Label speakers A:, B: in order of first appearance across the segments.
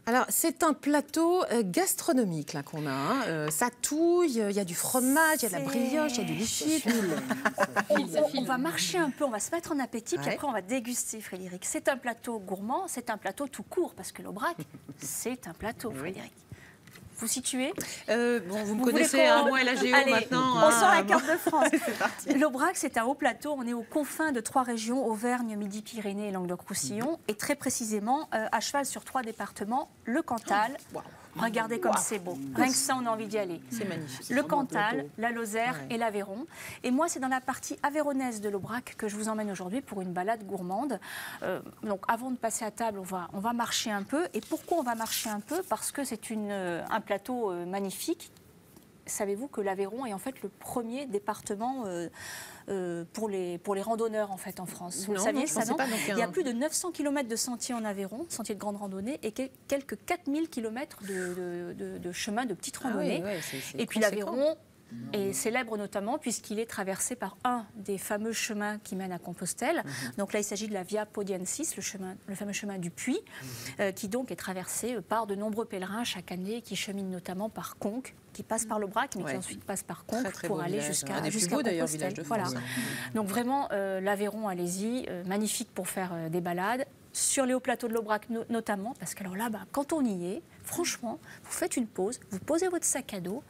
A: Alors, c'est un plateau gastronomique là qu'on a. Hein. Ça touille, il y a du fromage, il y a de la brioche, il y a du lichide.
B: On va marcher un peu, on va se mettre en appétit, puis après on va déguster, Frédéric. C'est un plateau gourmand, c'est un plateau tout court, parce que l'Aubrac, c'est un plateau, Frédéric. Vous situez
A: vous me connaissez, moi et la géo maintenant.
B: On sort la carte de France. L'Aubrac, c'est un haut plateau. On est aux confins de 3 régions, Auvergne, Midi-Pyrénées et Languedoc-Roussillon. Et très précisément, à cheval sur 3 départements, le Cantal. Regardez comme c'est beau. Rien que ça, on a envie d'y aller.
A: C'est magnifique.
B: Le Cantal, la Lozère et l'Aveyron. Et moi, c'est dans la partie aveyronnaise de l'Aubrac que je vous emmène aujourd'hui pour une balade gourmande. Donc, avant de passer à table, on va marcher un peu. Et pourquoi on va marcher un peu? Parce que c'est un plateau magnifique. Savez-vous que l'Aveyron est en fait le premier département pour les randonneurs en fait en France? Vous le saviez ça, non? Il y a plus de 900 km de sentiers en Aveyron, sentiers de grande randonnée, et quelques 4000 km de chemins de petite randonnée. Et puis l'Aveyron est célèbre notamment puisqu'il est traversé par un des fameux chemins qui mènent à Compostelle. Donc là, il s'agit de la Via Podiensis, le fameux chemin du Puy, qui donc est traversé par de nombreux pèlerins chaque année qui cheminent notamment par Conques, qui passent par l'Aubrac, mais qui ensuite passent par Conques pour aller jusqu'à Compostelle. Voilà. Donc vraiment, l'Aveyron, allez-y, magnifique pour faire des balades. Sur les hauts plateaux de l'Aubrac notamment, parce que alors là, quand on y est, franchement, vous faites une pause, vous posez votre sac à dos,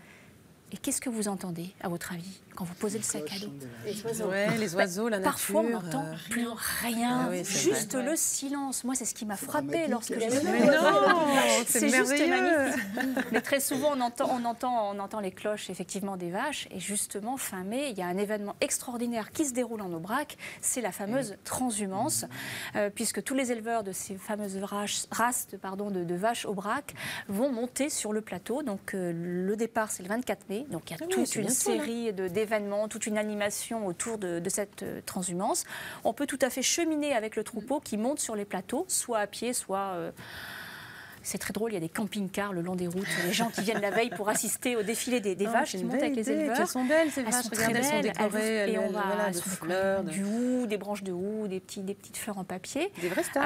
B: et qu'est-ce que vous entendez, à votre avis, quand vous posez le sac à dos?
A: Les oiseaux. Ouais, les oiseaux, la nature.
B: Parfois, on n'entend plus rien, juste le silence. Moi, c'est ce qui m'a frappée lorsque je suis venue. C'est juste magnifique. Mais très souvent, on entend les cloches, effectivement, des vaches. Et justement, fin mai, il y a un événement extraordinaire qui se déroule en Aubrac. C'est la fameuse transhumance, puisque tous les éleveurs de ces fameuses races de vaches Aubrac vont monter sur le plateau. Donc, le départ, c'est le 24 mai. Donc il y a toute une série d'événements, toute une animation autour de cette transhumance. On peut tout à fait cheminer avec le troupeau qui monte sur les plateaux, soit à pied, soit... C'est très drôle, il y a des camping-cars le long des routes, les gens qui viennent la veille pour assister au défilé des vaches qui montent avec les éleveurs.
A: Elles sont belles ces vaches,
B: elles sont très belles,
A: elles sont décorées,
B: et on va
A: de fleurs,
B: du hou, des branches de hou, des petites fleurs en papier.
A: Des vraies stars.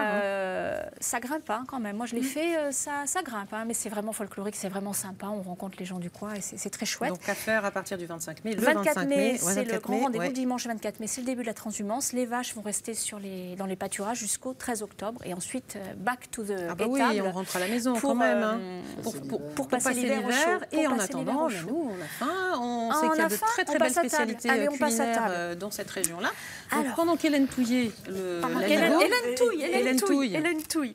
B: Ça grimpe quand même, moi je l'ai fait, ça grimpe, mais c'est vraiment folklorique, c'est vraiment sympa, on rencontre les gens du coin et c'est très chouette.
A: Donc à faire à partir du 25 mai,
B: le 24 mai, c'est le grand rendez-vous, dimanche 24 mai, c'est le début de la transhumance. Les vaches vont rester dans les pâturages jusqu'au 13 octobre et ensuite back to the étable.
A: Oui, on rentre à la maison quand même.
B: Pour passer l'hiver au chaud.
A: Et en attendant, nous, on a faim. On sait qu'il y a de très très belles spécialités culinaires dans cette région-là. Donc pendant qu'Hélène touillait
B: Hélène Touille.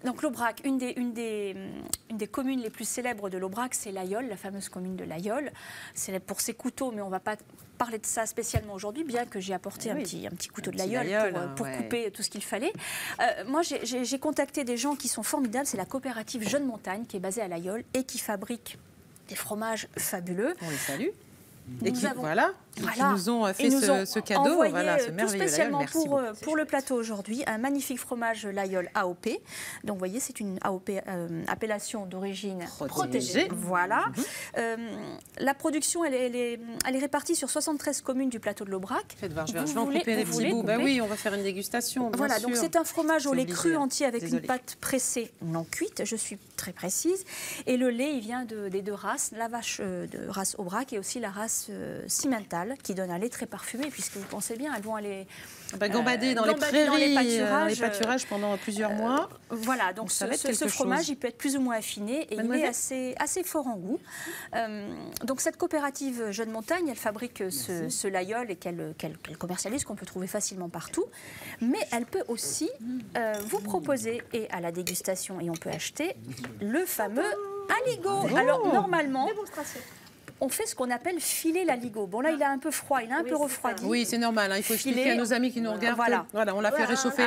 B: Donc l'Aubrac, une des communes les plus célèbres de l'Aubrac, c'est l'Ailleul, la fameuse commune de l'Ailleul. C'est pour ses couteaux, mais on ne va pas parler de ça spécialement aujourd'hui, bien que j'ai apporté un petit couteau de l'Ailleul pour couper tout ce qu'il fallait. Moi, j'ai contacté des gens qui sont formidables. C'est la coopérative Jeune Montagne, qui est basée à l'Ailleul et qui fabrique des fromages fabuleux.
A: On les salue. Et qui nous ont fait ce cadeau, ce merveilleux
B: tout spécialement
A: Lailleul.
B: pour le plateau aujourd'hui, un magnifique fromage Lailleul AOP. Donc vous voyez, c'est une AOP, appellation d'origine protégée. Voilà. La production, elle est répartie sur 73 communes du plateau de l'Aubrac.
A: Je vais en couper des petits bouts. Oui, on va faire une dégustation.
B: Voilà, donc c'est un fromage au lait cru entier avec une pâte pressée non cuite. Je suis très précise. Et le lait, il vient des deux races, la vache de race Aubrac et aussi la race Simmental, qui donne un lait très parfumé, puisque vous pensez bien, elles vont aller
A: gambader dans les prairies, dans les pâturages pendant plusieurs mois.
B: Voilà, donc ce fromage, il peut être plus ou moins affiné et il est assez fort en goût. Donc cette coopérative Jeune Montagne, elle fabrique ce Lailleul et qu'elle commercialise, qu'on peut trouver facilement partout. Mais elle peut aussi vous proposer, et à la dégustation, et on peut acheter, le fameux aligot. Alors normalement... On fait ce qu'on appelle filer l'aligot. Bon, là, il est un peu froid, il est un peu refroidi.
A: Oui, c'est normal. Il faut expliquer à nos amis qui nous regardent. Voilà, on l'a fait réchauffer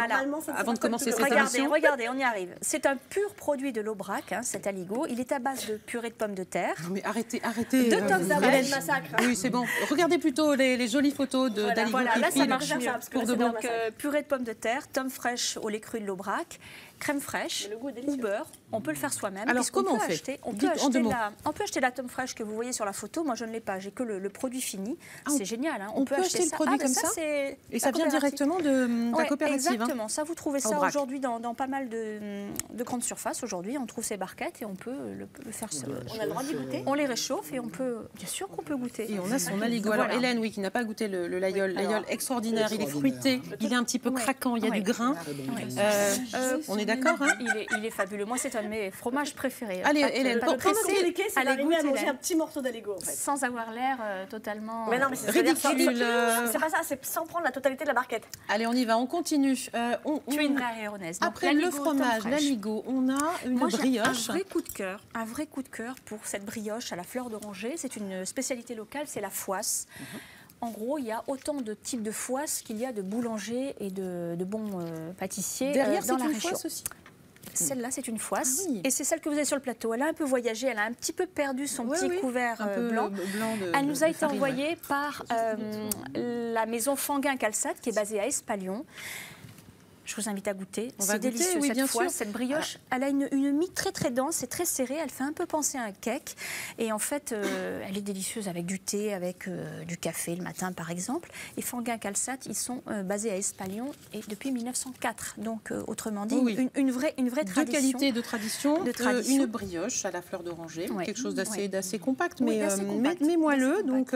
A: avant de commencer cette émission.
B: Regardez, on y arrive. C'est un pur produit de l'Aubrac, cet aligot. Il est à base de purée de pommes de terre.
A: Non, mais arrêtez.
B: De tomes d'arrêt, massacre.
A: Oui, c'est bon. Regardez plutôt les jolies photos d'aligot.
B: Voilà, là, ça marche mieux. Donc, purée de pommes de terre, tomes fraîches au lait cru de l'Aubrac. crème fraîche ou beurre. On peut le faire soi-même.
A: Alors, comment on fait?
B: On peut acheter la tome fraîche que vous voyez sur la photo. Moi, je ne l'ai pas. J'ai que le produit fini. C'est génial.
A: On peut acheter le produit comme ça. Et ça vient directement de la coopérative.
B: Exactement. Ça, vous trouvez ça aujourd'hui dans pas mal de grandes surfaces. Aujourd'hui, on trouve ces barquettes et on peut le faire.
C: On a le droit d'y goûter?
B: On les réchauffe et on peut, bien sûr qu'on peut goûter.
A: Et on a son aligot. Alors, Hélène, oui, qui n'a pas goûté le laïol. Laïol extraordinaire. Il est fruité. Il est un petit peu craquant. Il y a du grain. On est d'accord, hein?
B: Il est fabuleux. Moi, c'est un de mes fromages préférés.
A: Allez, Hélène,
C: pendant c'est d'arriver à manger un petit morceau d'aligot, en fait.
B: Sans avoir l'air totalement
A: ridicule.
C: C'est pas ça, c'est sans prendre la totalité de la barquette.
B: Allez,
A: on y va, on continue.
B: Tu es une vraie avéronaise.
A: Après le fromage, l'aligot, on a une brioche.
B: Un vrai coup de cœur pour cette brioche à la fleur d'oranger. C'est une spécialité locale, c'est la fouasse. En gros, il y a autant de types de fouasse qu'il y a de boulangers et de bons pâtissiers dans la région.
A: Fouasse aussi.
B: Celle-là, c'est une fouasse. Et c'est celle que vous avez sur le plateau. Elle a un peu voyagé, elle a un petit peu perdu son petit couvert blanc. Elle nous a été envoyée par la maison Fanguin-Calçade, qui est basée à Espalion. Je vous invite à goûter. C'est délicieux cette fouasse, cette brioche. Elle a une mie très très dense, c'est très serré. Elle fait un peu penser à un cake. Et en fait, elle est délicieuse avec du thé, avec du café le matin par exemple. Et Fanguin-Calçade, ils sont basés à Espalion et depuis 1904. Donc autrement dit, une vraie tradition.
A: De qualité, de tradition. Une brioche à la fleur d'oranger. Quelque chose d'assez compact, mais moelleux. Donc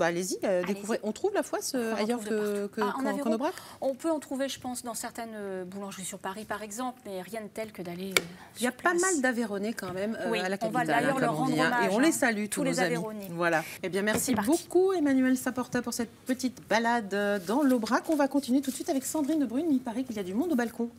A: allez-y, découvrez. On trouve la fouasse ailleurs qu'en Aubrac?
B: On peut en trouver, je pense, dans certaines boulangeries sur Paris, par exemple, mais rien de tel que d'aller
A: Il y a pas mal d'Aveyronais quand même à la capitale.
B: On va d'ailleurs leur rendre hommage.
A: Et on les salue, tous
B: les
A: nos amis. Voilà. Eh bien, merci beaucoup, Emmanuelle Saporta, pour cette petite balade dans l'Aubrac. On va continuer tout de suite avec Sandrine de Brune. Il paraît qu'il y a du monde au balcon.